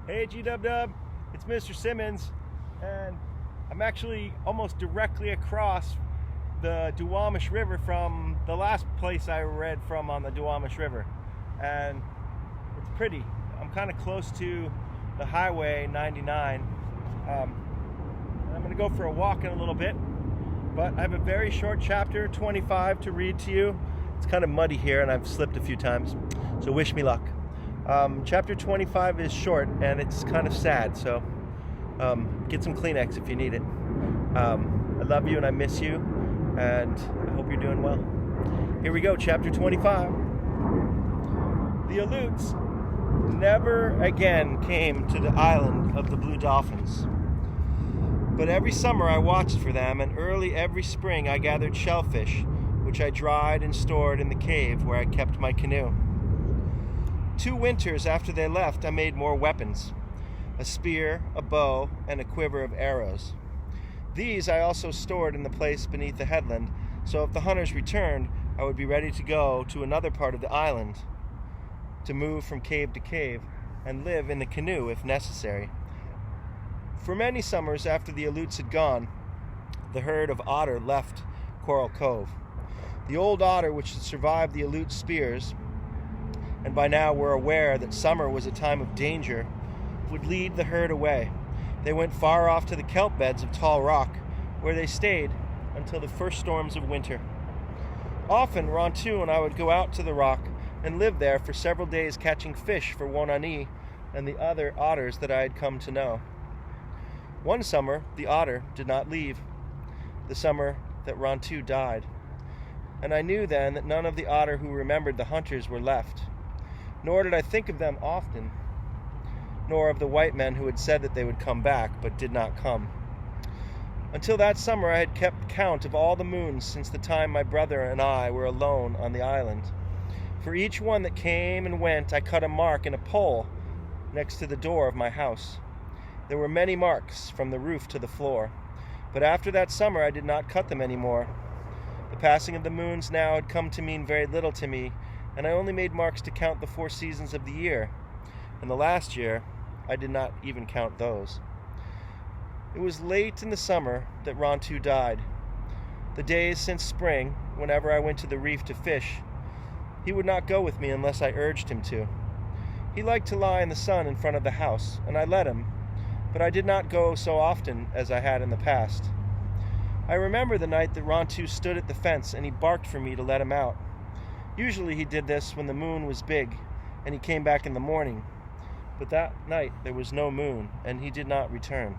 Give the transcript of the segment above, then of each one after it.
Hey G-Dub-Dub, it's Mr. Simmons, and I'm actually almost directly across the Duwamish River from the last place I read from on the Duwamish River, and it's pretty. I'm kind of close to the highway 99. I'm going to go for a walk in a little bit, but I have a very short chapter 25 to read to you. It's kind of muddy here and I've slipped a few times, so wish me luck. Chapter 25 is short and it's kind of sad, so get some Kleenex if you need it. I love you and I miss you, and I hope you're doing well. Here we go, chapter 25. The Aleuts never again came to the island of the Blue Dolphins. But every summer I watched for them, and early every spring I gathered shellfish, which I dried and stored in the cave where I kept my canoe. 2 winters after they left, I made more weapons: a spear, a bow, and a quiver of arrows. These I also stored in the place beneath the headland, so if the hunters returned, I would be ready to go to another part of the island, to move from cave to cave, and live in the canoe if necessary. For many summers after the Aleuts had gone, the herd of otter left Coral Cove. The old otter which had survived the Aleut spears, and by now were aware that summer was a time of danger, would lead the herd away. They went far off to the kelp beds of tall rock, where they stayed until the first storms of winter. Often Rontu and I would go out to the rock and live there for several days, catching fish for Wonani and the other otters that I had come to know. One summer the otter did not leave, the summer that Rontu died, and I knew then that none of the otter who remembered the hunters were left. Nor did I think of them often, nor of the white men who had said that they would come back, but did not come. Until that summer I had kept count of all the moons since the time my brother and I were alone on the island. For each one that came and went, I cut a mark in a pole next to the door of my house. There were many marks from the roof to the floor, but after that summer I did not cut them any more. The passing of the moons now had come to mean very little to me, and I only made marks to count the 4 seasons of the year, and the last year I did not even count those. It was late in the summer that Rontu died. The days since spring, whenever I went to the reef to fish, he would not go with me unless I urged him to. He liked to lie in the sun in front of the house, and I let him, but I did not go so often as I had in the past. I remember the night that Rontu stood at the fence and he barked for me to let him out. Usually he did this when the moon was big, and he came back in the morning. But that night there was no moon, and he did not return.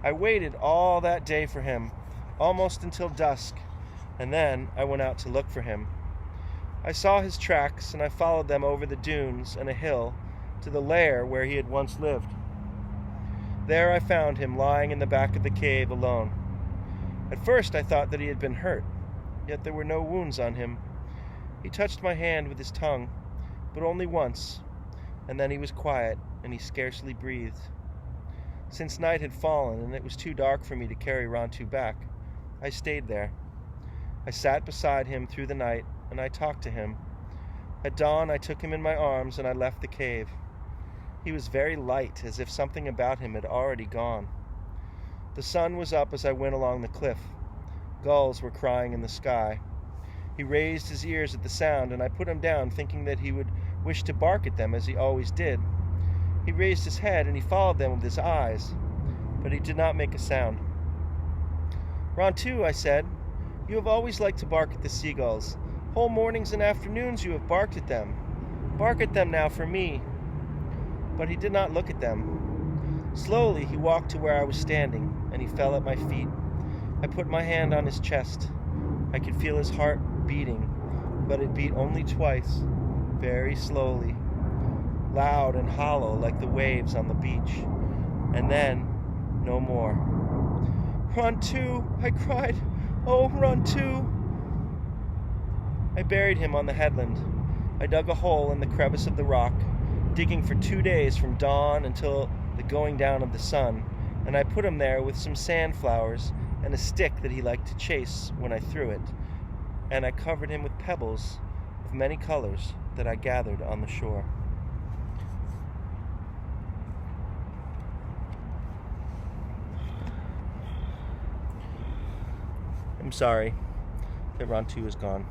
I waited all that day for him, almost until dusk, and then I went out to look for him. I saw his tracks, and I followed them over the dunes and a hill to the lair where he had once lived. There I found him lying in the back of the cave alone. At first I thought that he had been hurt, yet there were no wounds on him. He touched my hand with his tongue, but only once, and then he was quiet, and he scarcely breathed. Since night had fallen, and it was too dark for me to carry Rontu back, I stayed there. I sat beside him through the night, and I talked to him. At dawn I took him in my arms, and I left the cave. He was very light, as if something about him had already gone. The sun was up as I went along the cliff. Gulls were crying in the sky. He raised his ears at the sound, and I put him down, thinking that he would wish to bark at them as he always did. He raised his head, and he followed them with his eyes, but he did not make a sound. "Rontu," I said, "you have always liked to bark at the seagulls. Whole mornings and afternoons you have barked at them. Bark at them now for me." But he did not look at them. Slowly he walked to where I was standing, and he fell at my feet. I put my hand on his chest. I could feel his heart beating, but it beat only twice, very slowly, loud and hollow like the waves on the beach, and then no more. "Rontu," I cried. "Oh, Rontu." I buried him on the headland. I dug a hole in the crevice of the rock, digging for 2 days from dawn until the going down of the sun, and I put him there with some sandflowers and a stick that he liked to chase when I threw it, and I covered him with pebbles of many colors that I gathered on the shore. I'm sorry that Rontu is gone.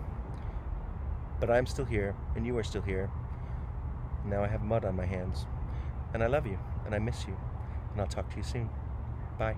But I'm still here, and you are still here. Now I have mud on my hands. And I love you, and I miss you. And I'll talk to you soon. Bye.